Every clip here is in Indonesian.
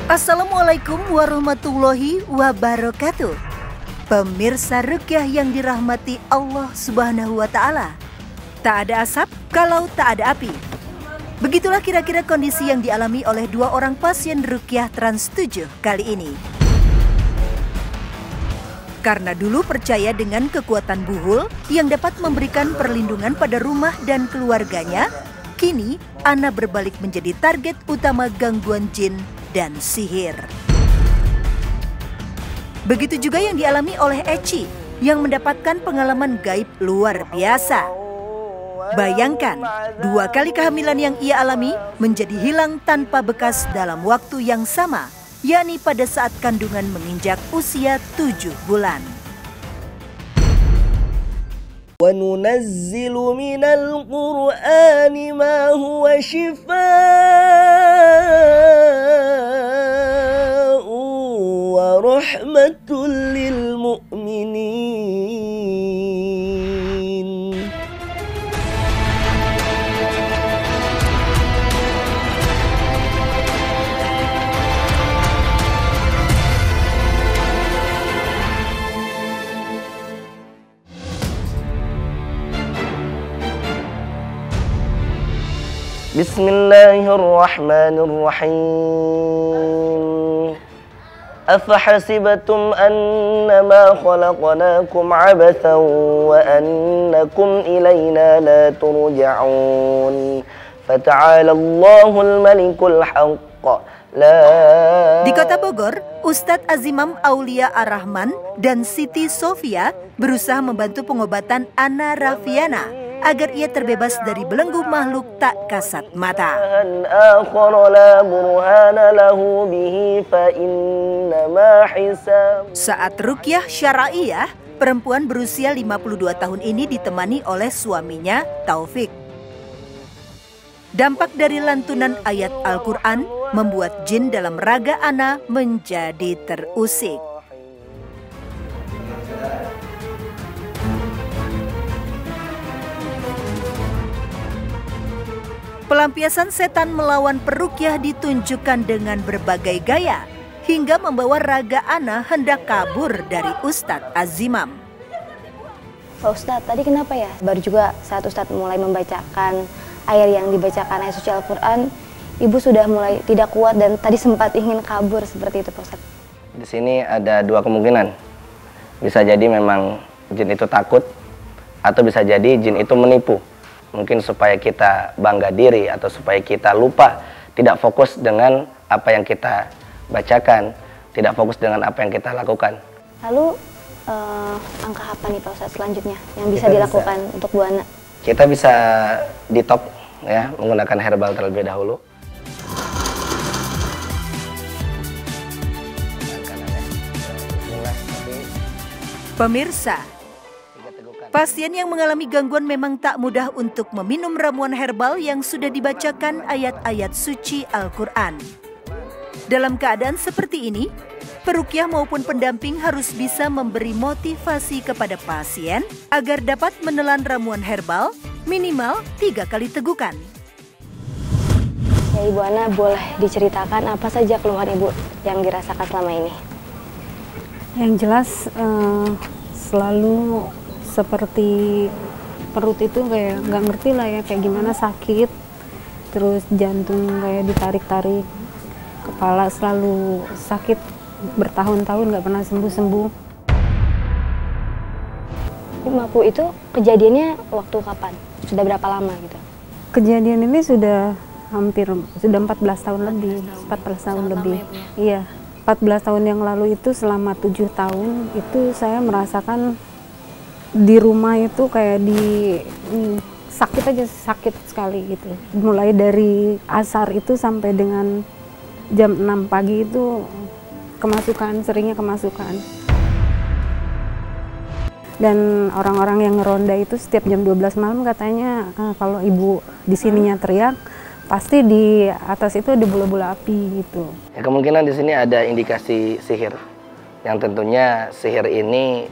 Assalamualaikum warahmatullahi wabarakatuh. Pemirsa Ruqyah yang dirahmati Allah Subhanahu wa Ta'ala. Tak ada asap kalau tak ada api. Begitulah kira-kira kondisi yang dialami oleh dua orang pasien Ruqyah Trans 7 kali ini. Karena dulu percaya dengan kekuatan buhul yang dapat memberikan perlindungan pada rumah dan keluarganya, kini Ana berbalik menjadi target utama gangguan jin dan sihir. Begitu juga yang dialami oleh Eci yang mendapatkan pengalaman gaib luar biasa. Bayangkan, 2 kali kehamilan yang ia alami menjadi hilang tanpa bekas dalam waktu yang sama, yakni pada saat kandungan menginjak usia 7 bulan. وَنُنَزِّلُ مِنَ الْقُرْآنِ مَا هُوَ شِفَاءٌ وَرَحْمَةٌ لِّلْمُؤْمِنِينَ. Bismillahirrahmanirrahim. Afahasibatum annama khalaqnakum abathan wa annakum ilayna la turja'un. Fata'ala Allahul malikul haqq. Di Kota Bogor, Ustadz Azimam Aulia Ar-Rahman dan Siti Sofia berusaha membantu pengobatan Ana Rafiana agar ia terbebas dari belenggu makhluk tak kasat mata. Saat ruqyah syara'iyah, perempuan berusia 52 tahun ini ditemani oleh suaminya Taufik. Dampak dari lantunan ayat Al-Quran membuat jin dalam raga Ana menjadi terusik. Pelampiasan setan melawan peruqyah ditunjukkan dengan berbagai gaya, hingga membawa raga Ana hendak kabur dari Ustadz Azimam. Pak Ustadz, tadi kenapa ya? Baru juga saat Ustadz mulai membacakan ayat yang dibacakan ayat suci Al-Quran, Ibu sudah mulai tidak kuat dan tadi sempat ingin kabur seperti itu, Pak Ustadz. Di sini ada 2 kemungkinan. Bisa jadi memang jin itu takut, atau bisa jadi jin itu menipu. Mungkin supaya kita bangga diri atau supaya kita lupa, tidak fokus dengan apa yang kita bacakan, tidak fokus dengan apa yang kita lakukan. Lalu langkah apa nih Pak Ustadz selanjutnya yang bisa dilakukan untuk Bu Ana? Kita bisa ditop ya, menggunakan herbal terlebih dahulu. Pemirsa, pasien yang mengalami gangguan memang tak mudah untuk meminum ramuan herbal yang sudah dibacakan ayat-ayat suci Al-Quran. Dalam keadaan seperti ini, peruqyah maupun pendamping harus bisa memberi motivasi kepada pasien agar dapat menelan ramuan herbal minimal 3 kali tegukan. Ya Ibu Ana, boleh diceritakan apa saja keluhan Ibu yang dirasakan selama ini? Yang jelas selalu seperti perut itu kayak nggak ngerti lah ya, kayak gimana sakit, terus jantung kayak ditarik-tarik, kepala selalu sakit bertahun-tahun nggak pernah sembuh-sembuh. Bu, itu kejadiannya waktu kapan? Sudah berapa lama gitu? Kejadian ini sudah 14 tahun lebih, 14 tahun lebih. Iya, 14 tahun yang lalu itu selama 7 tahun itu saya merasakan di rumah itu kayak sakit aja, sakit sekali gitu. Mulai dari asar itu sampai dengan jam 6 pagi itu seringnya kemasukan. Dan orang-orang yang ngeronda itu setiap jam 12 malam katanya kalau Ibu di sininya teriak, pasti di atas itu ada bola-bola api gitu. Ya, kemungkinan di sini ada indikasi sihir, yang tentunya sihir ini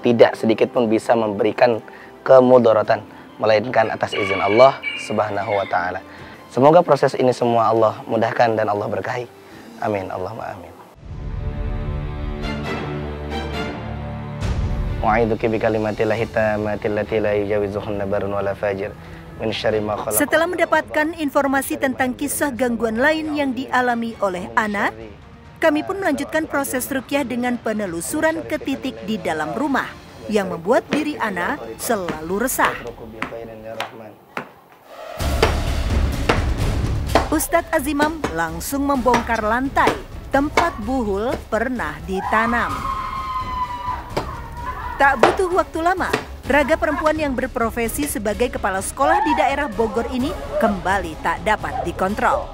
tidak sedikit pun bisa memberikan kemudaratan, melainkan atas izin Allah Subhanahu wa Ta'ala. Semoga proses ini semua Allah mudahkan dan Allah berkahi. Amin, Allahumma amin. Wa'idzuki bikalimatillahi tammati allati la yujawizuhunna barun wala fajir min syarri ma khalaq. Setelah mendapatkan informasi tentang kisah gangguan lain yang dialami oleh Ana, kami pun melanjutkan proses ruqyah dengan penelusuran ke titik di dalam rumah yang membuat diri Ana selalu resah. Ustadz Azimam langsung membongkar lantai tempat buhul pernah ditanam. Tak butuh waktu lama, raga perempuan yang berprofesi sebagai kepala sekolah di daerah Bogor ini kembali tak dapat dikontrol.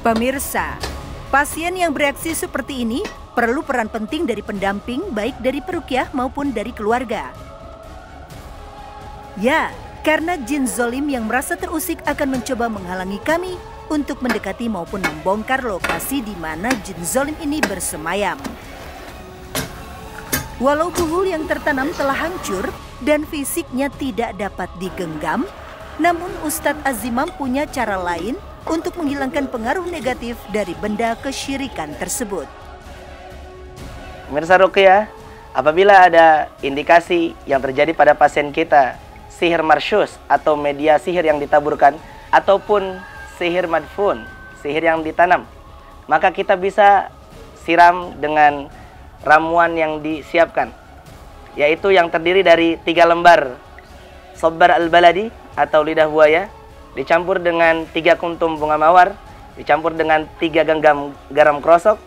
Pemirsa, pasien yang bereaksi seperti ini perlu peran penting dari pendamping baik dari peruqyah maupun dari keluarga. Ya, karena jin zolim yang merasa terusik akan mencoba menghalangi kami untuk mendekati maupun membongkar lokasi di mana jin zolim ini bersemayam. Walau buhul yang tertanam telah hancur dan fisiknya tidak dapat digenggam, namun Ustadz Azimam punya cara lain untuk menghilangkan pengaruh negatif dari benda kesyirikan tersebut. Pemirsa ruqyah, apabila ada indikasi yang terjadi pada pasien kita, sihir marsyus atau media sihir yang ditaburkan, ataupun sihir madfun, sihir yang ditanam, maka kita bisa siram dengan ramuan yang disiapkan, yaitu yang terdiri dari 3 lembar sobar al-baladi atau lidah buaya, dicampur dengan 3 kuntum bunga mawar, dicampur dengan 3 genggam garam krosok.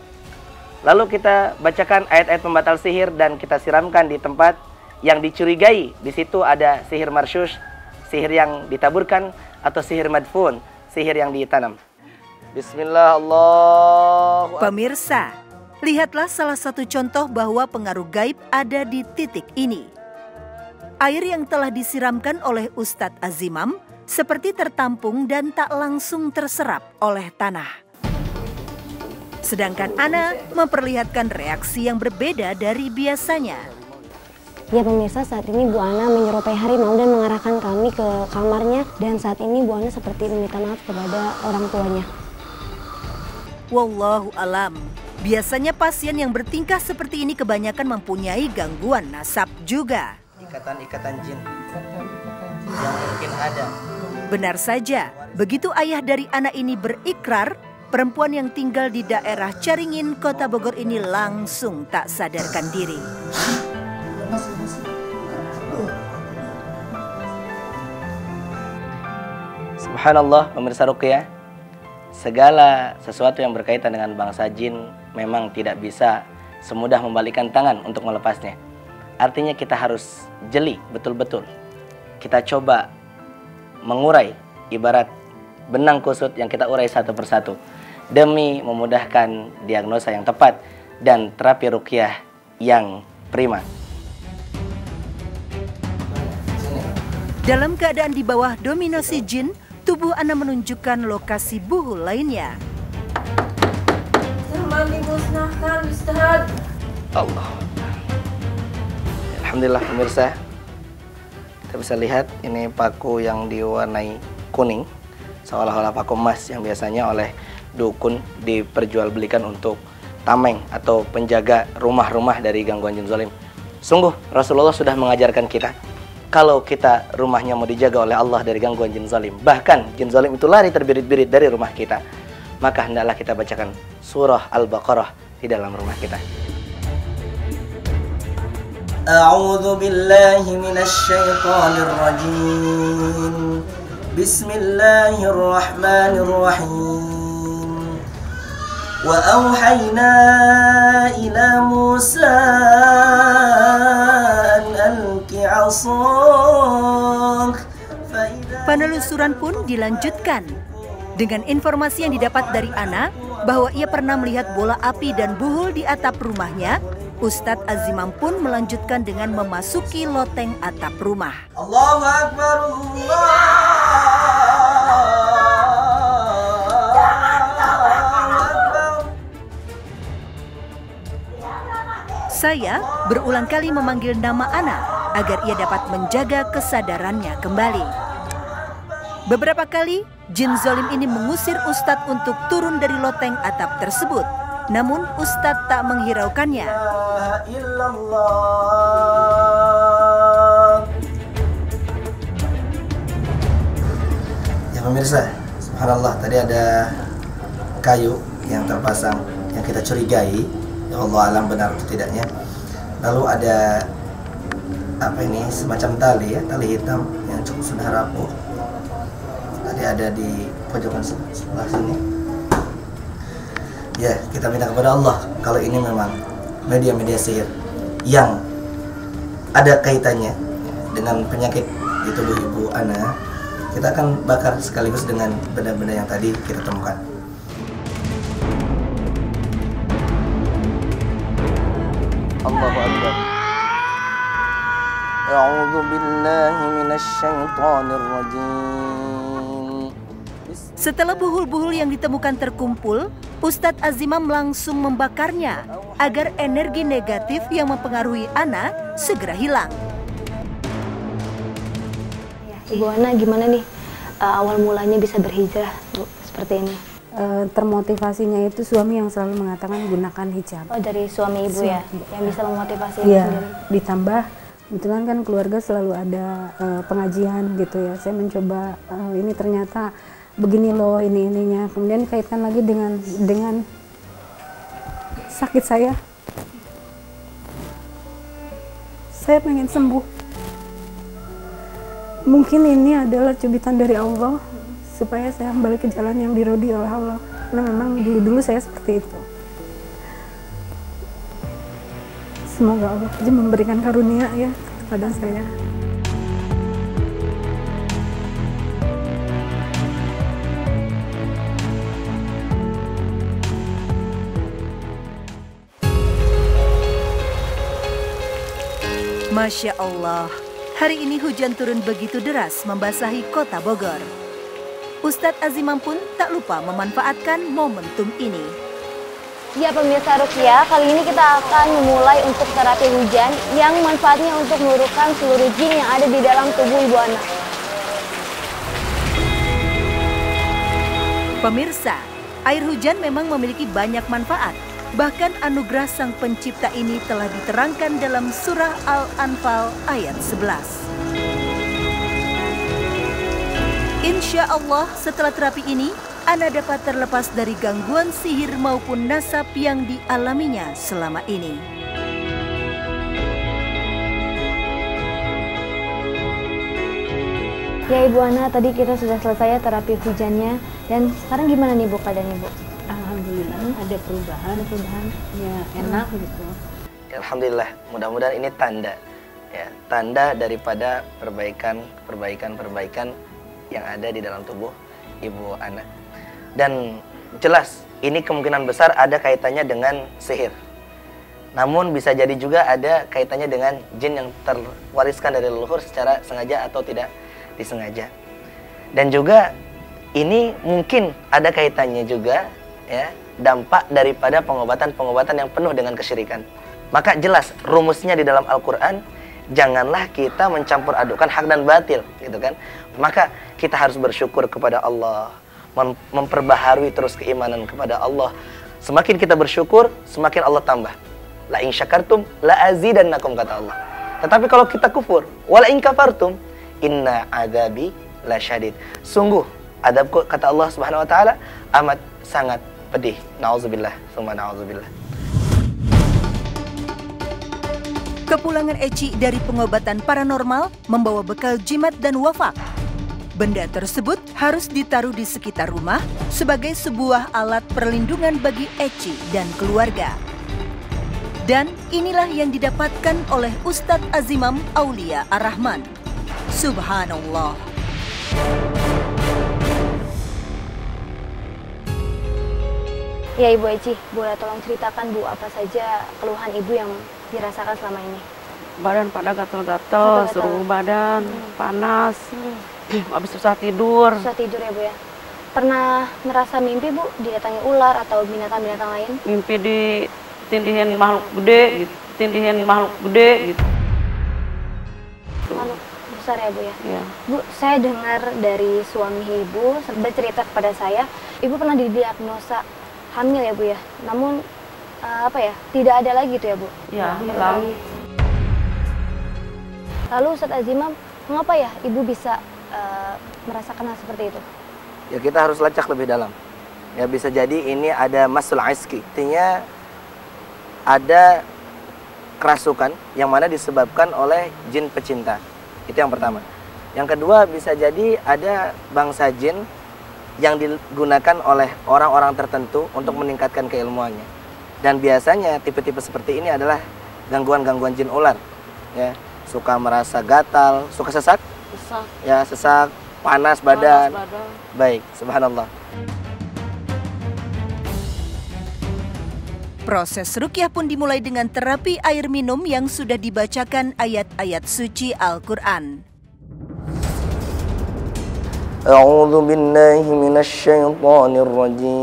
Lalu kita bacakan ayat-ayat pembatal sihir dan kita siramkan di tempat yang dicurigai di situ ada sihir marsyus, sihir yang ditaburkan, atau sihir madfun, sihir yang ditanam. Bismillah, Allahu Akbar. Pemirsa, lihatlah salah satu contoh bahwa pengaruh gaib ada di titik ini. Air yang telah disiramkan oleh Ustadz Azimam seperti tertampung dan tak langsung terserap oleh tanah. Sedangkan Ana memperlihatkan reaksi yang berbeda dari biasanya. Ya pemirsa, saat ini Bu Ana menyerupai harimau dan mengarahkan kami ke kamarnya. Dan saat ini Bu Ana seperti meminta maaf kepada orang tuanya. Wallahu alam. Biasanya pasien yang bertingkah seperti ini kebanyakan mempunyai gangguan nasab juga. Ikatan-ikatan jin yang mungkin ada. Benar saja, begitu ayah dari anak ini berikrar, perempuan yang tinggal di daerah Caringin, Kota Bogor ini langsung tak sadarkan diri. Subhanallah, pemirsa ruqyah, segala sesuatu yang berkaitan dengan bangsa jin memang tidak bisa semudah membalikkan tangan untuk melepasnya. Artinya kita harus jeli betul-betul. Kita coba mengurai ibarat benang kusut yang kita urai satu persatu demi memudahkan diagnosa yang tepat dan terapi ruqyah yang prima. Dalam keadaan di bawah dominasi jin, tubuh Ana menunjukkan lokasi buhul lainnya. Dimusnahkan, Ustaz. Allah. Alhamdulillah pemirsa, kita bisa lihat ini paku yang diwarnai kuning, seolah-olah paku emas yang biasanya oleh dukun diperjualbelikan untuk tameng atau penjaga rumah-rumah dari gangguan jin zalim. Sungguh Rasulullah sudah mengajarkan kita, kalau kita rumahnya mau dijaga oleh Allah dari gangguan jin zalim, bahkan jin zalim itu lari terbirit-birit dari rumah kita, maka hendaklah kita bacakan surah Al-Baqarah di dalam rumah kita. A'udzu billahi minasy syaithanir rajim. Bismillahirrahmanirrahim. Wa auhayna ila Musa an alqi 'asak. Penelusuran pun dilanjutkan dengan informasi yang didapat dari Ana bahwa ia pernah melihat bola api dan buhul di atap rumahnya. Ustadz Azimam pun melanjutkan dengan memasuki loteng atap rumah. Allahu Akbar, Allahu Akbar. Saya berulang kali memanggil nama Ana agar ia dapat menjaga kesadarannya kembali. Beberapa kali Jin zalim ini mengusir Ustadz untuk turun dari loteng atap tersebut. Namun Ustadz tak menghiraukannya. Ya pemirsa, subhanallah, tadi ada kayu yang terpasang yang kita curigai, ya Allah alam benar atau tidaknya. Lalu ada apa ini, semacam tali ya, tali hitam yang cukup sudah rapuh. Tadi ada di pojokan sebelah sini. Ya, kita minta kepada Allah kalau ini memang media-media sihir yang ada kaitannya dengan penyakit di tubuh Ibu Ana, kita akan bakar sekaligus dengan benda-benda yang tadi kita temukan. Allahu Akbar. A'udzu billahi minasy syaithanir rajim. Setelah buhul-buhul yang ditemukan terkumpul, Ustadz Azimam langsung membakarnya agar energi negatif yang mempengaruhi Ana segera hilang. Ya, Ibu Ana gimana nih awal mulanya bisa berhijrah, Bu, seperti ini? Termotivasinya itu suami yang selalu mengatakan gunakan hijab. Oh, dari suami Ibu ya, yang bisa memotivasi Ibu Iya, sendiri? ditambah kebetulan kan keluarga selalu ada pengajian gitu ya. Saya mencoba ini ternyata begini loh ininya. Kemudian kaitkan lagi dengan sakit saya. Saya pengen sembuh. Mungkin ini adalah cubitan dari Allah supaya saya kembali ke jalan yang diridhoi oleh Allah. Karena memang dulu saya seperti itu. Semoga Allah aja memberikan karunia ya kepada saya. Masya Allah, hari ini hujan turun begitu deras membasahi kota Bogor. Ustadz Azimam pun tak lupa memanfaatkan momentum ini. Ya pemirsa Ruqyah, kali ini kita akan memulai untuk terapi hujan yang manfaatnya untuk meluruhkan seluruh jin yang ada di dalam tubuh Ibu Ana. Pemirsa, air hujan memang memiliki banyak manfaat. Bahkan anugerah Sang Pencipta ini telah diterangkan dalam surah Al-Anfal ayat 11. Insya Allah setelah terapi ini, Ana dapat terlepas dari gangguan sihir maupun nasab yang dialaminya selama ini. Ya Ibu Ana, tadi kita sudah selesai terapi hujannya. Dan sekarang gimana nih Bu keadaan Ibu? Alhamdulillah ada perubahan. Ya enak gitu. Alhamdulillah, mudah-mudahan ini tanda ya, tanda daripada perbaikan yang ada di dalam tubuh Ibu Ana. Dan jelas ini kemungkinan besar ada kaitannya dengan sihir. Namun bisa jadi juga ada kaitannya dengan jin yang terwariskan dari leluhur secara sengaja atau tidak disengaja. Dan juga ini mungkin ada kaitannya juga ya, dampak daripada pengobatan yang penuh dengan kesyirikan. Maka jelas rumusnya di dalam Al-Quran, janganlah kita mencampur adukan hak dan batil, gitu kan. Maka kita harus bersyukur kepada Allah, memperbaharui terus keimanan kepada Allah. Semakin kita bersyukur, semakin Allah tambah. La in syakartum la azidannakum, kata Allah. Tetapi kalau kita kufur, wala in kafartum inna adzabi lasyadid. Sungguh adabku, kata Allah Subhanahu wa taala, amat sangat pedih. Nauzubillah, summa nauzubillah. Kepulangan Eci dari pengobatan paranormal membawa bekal jimat dan wafak. Benda tersebut harus ditaruh di sekitar rumah sebagai sebuah alat perlindungan bagi Eci dan keluarga. Dan inilah yang didapatkan oleh Ustadz Azimam Aulia Ar-Rahman. Subhanallah. Ya Ibu Eci, boleh tolong ceritakan Bu apa saja keluhan Ibu yang dirasakan selama ini? Badan pada gatal-gatal, seluruh badan, panas, habis susah tidur. Susah tidur ya Bu ya? Pernah merasa mimpi Bu didatangi ular atau binatang-binatang lain? Mimpi ditindihin makhluk gede gitu, tindihin makhluk gede gitu. Makhluk besar ya Bu ya? Iya. Bu, saya dengar dari suami Ibu bercerita kepada saya, Ibu pernah didiagnosa hamil ya Bu ya? Namun tidak ada lagi itu ya Bu? Iya, hilang. Lalu Ustadz Azimam, mengapa ya Ibu bisa merasakan hal seperti itu? Ya kita harus lacak lebih dalam. Ya bisa jadi ini ada masul iski, artinya ada kerasukan yang mana disebabkan oleh jin pecinta. Itu yang pertama. Yang kedua bisa jadi ada bangsa jin yang digunakan oleh orang-orang tertentu untuk meningkatkan keilmuannya. Dan biasanya tipe-tipe seperti ini adalah gangguan-gangguan jin ular. Ya, suka merasa gatal, suka sesak? Sesak. Ya, sesak, panas badan. Panas badan. Baik, subhanallah. Proses ruqyah pun dimulai dengan terapi air minum yang sudah dibacakan ayat-ayat suci Al-Quran.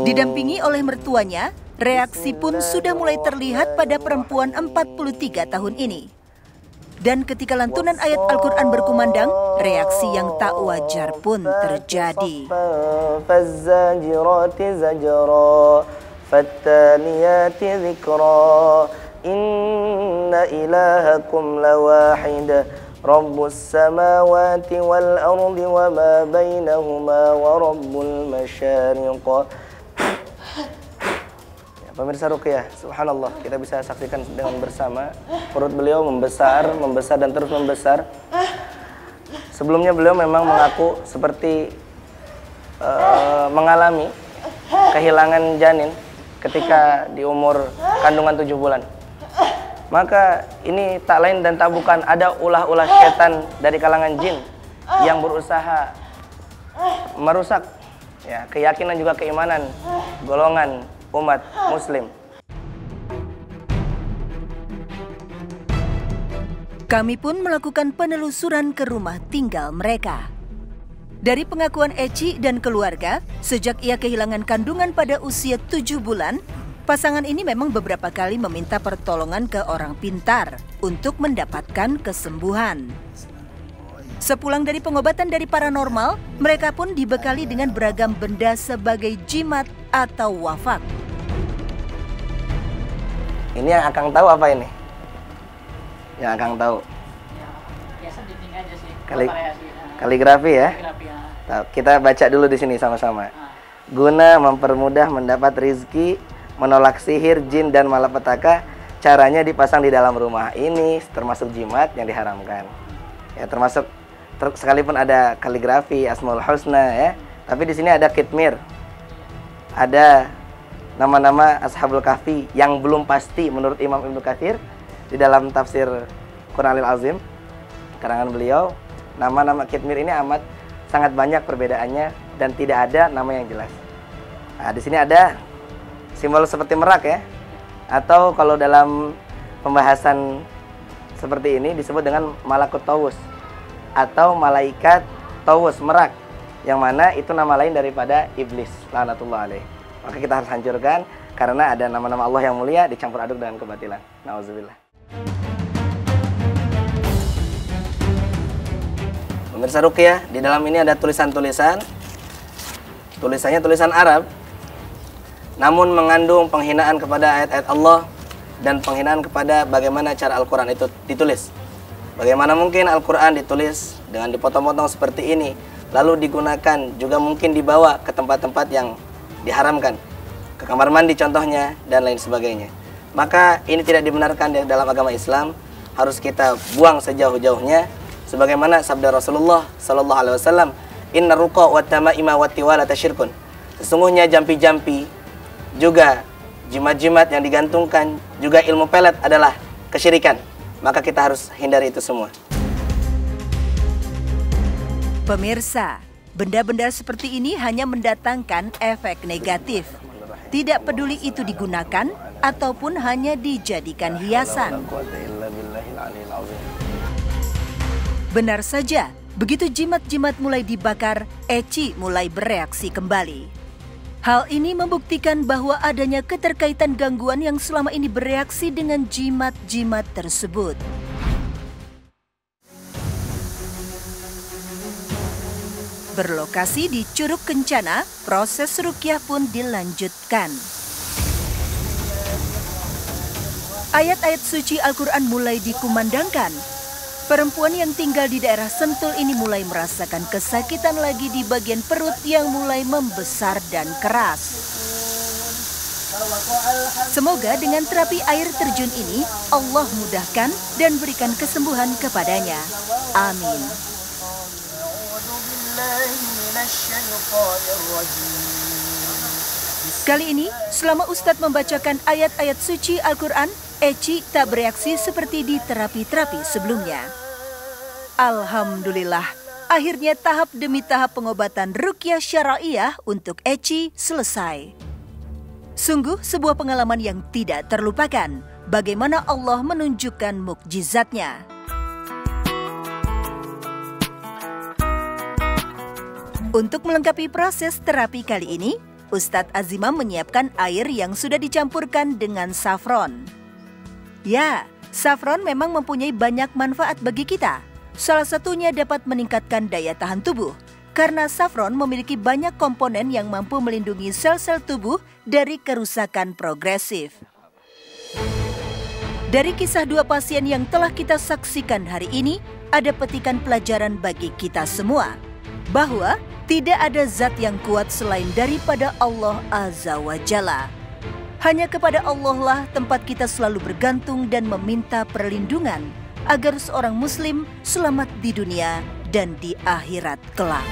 Didampingi oleh mertuanya, reaksi pun sudah mulai terlihat pada perempuan 43 tahun ini. Dan ketika lantunan ayat Al-Quran berkumandang, reaksi yang tak wajar pun terjadi. فالتاليات ذكرا إن إلهكم لواحد رب السماوات والأرض وما بينهما ورب المشارق. Pemirsa Ruqyah, subhanallah, kita bisa saksikan dengan bersama perut beliau membesar dan terus membesar. Sebelumnya beliau memang mengaku seperti mengalami kehilangan janin ketika di umur kandungan 7 bulan. Maka ini tak lain dan tak bukan ada ulah-ulah setan dari kalangan jin yang berusaha merusak ya, keyakinan juga keimanan golongan umat muslim. Kami pun melakukan penelusuran ke rumah tinggal mereka. Dari pengakuan Eci dan keluarga, sejak ia kehilangan kandungan pada usia 7 bulan, pasangan ini memang beberapa kali meminta pertolongan ke orang pintar untuk mendapatkan kesembuhan. Sepulang dari pengobatan dari paranormal, mereka pun dibekali dengan beragam benda sebagai jimat atau wafak. Ini yang Akang tahu apa ini? Yang Akang tahu? Biasa dinding aja sih. Kaligrafi ya? Kita baca dulu di sini sama-sama. Guna mempermudah mendapat rizki, menolak sihir, jin, dan malapetaka, caranya dipasang di dalam rumah. Ini termasuk jimat yang diharamkan. Ya, termasuk sekalipun ada kaligrafi, Asmaul Husna ya. Tapi di sini ada kitmir. Ada nama-nama Ashabul Kahfi yang belum pasti menurut Imam Ibnu Katsir di dalam tafsir Qur'anil Azim karangan beliau. Nama-nama kitmir ini amat sangat banyak perbedaannya dan tidak ada nama yang jelas. Nah, di sini ada simbol seperti merak ya. Atau kalau dalam pembahasan seperti ini disebut dengan malakut tawus atau malaikat tawus, merak, yang mana itu nama lain daripada iblis laknatullah alaih. Maka kita harus hancurkan karena ada nama-nama Allah yang mulia dicampur aduk dengan kebatilan. Nauzubillah. Pemirsa Ruqyah, di dalam ini ada tulisan-tulisan. Tulisannya tulisan Arab, namun mengandung penghinaan kepada ayat-ayat Allah dan penghinaan kepada bagaimana cara Al-Quran itu ditulis. Bagaimana mungkin Al-Quran ditulis dengan dipotong-potong seperti ini, lalu digunakan juga mungkin dibawa ke tempat-tempat yang diharamkan, ke kamar mandi contohnya, dan lain sebagainya. Maka ini tidak dibenarkan di dalam agama Islam, harus kita buang sejauh-jauhnya. Sebagaimana sabda Rasulullah sallallahu alaihi wasallam, "Inna ruqa wa tamaima wa tiwalata syirkun." Sesungguhnya jampi-jampi juga jimat-jimat yang digantungkan, juga ilmu pelet adalah kesyirikan. Maka kita harus hindari itu semua. Pemirsa, benda-benda seperti ini hanya mendatangkan efek negatif. Tidak peduli itu digunakan ataupun hanya dijadikan hiasan. Benar saja, begitu jimat-jimat mulai dibakar, Eci mulai bereaksi kembali. Hal ini membuktikan bahwa adanya keterkaitan gangguan yang selama ini bereaksi dengan jimat-jimat tersebut. Berlokasi di Curug Kencana, proses ruqyah pun dilanjutkan. Ayat-ayat suci Al-Quran mulai dikumandangkan. Perempuan yang tinggal di daerah Sentul ini mulai merasakan kesakitan lagi di bagian perut yang mulai membesar dan keras. Semoga dengan terapi air terjun ini, Allah mudahkan dan berikan kesembuhan kepadanya. Amin. Kali ini, selama Ustadz membacakan ayat-ayat suci Al-Quran, Eci tak bereaksi seperti di terapi-terapi sebelumnya. Alhamdulillah, akhirnya tahap demi tahap pengobatan ruqyah syara'iyah untuk Eci selesai. Sungguh sebuah pengalaman yang tidak terlupakan, bagaimana Allah menunjukkan mukjizatnya. Untuk melengkapi proses terapi kali ini, Ustadz Azimam menyiapkan air yang sudah dicampurkan dengan safron. Ya, safron memang mempunyai banyak manfaat bagi kita. Salah satunya dapat meningkatkan daya tahan tubuh, karena safron memiliki banyak komponen yang mampu melindungi sel-sel tubuh dari kerusakan progresif. Dari kisah dua pasien yang telah kita saksikan hari ini, ada petikan pelajaran bagi kita semua, bahwa tidak ada zat yang kuat selain daripada Allah Azza wa Jalla. Hanya kepada Allah lah tempat kita selalu bergantung dan meminta perlindungan agar seorang muslim selamat di dunia dan di akhirat kelak.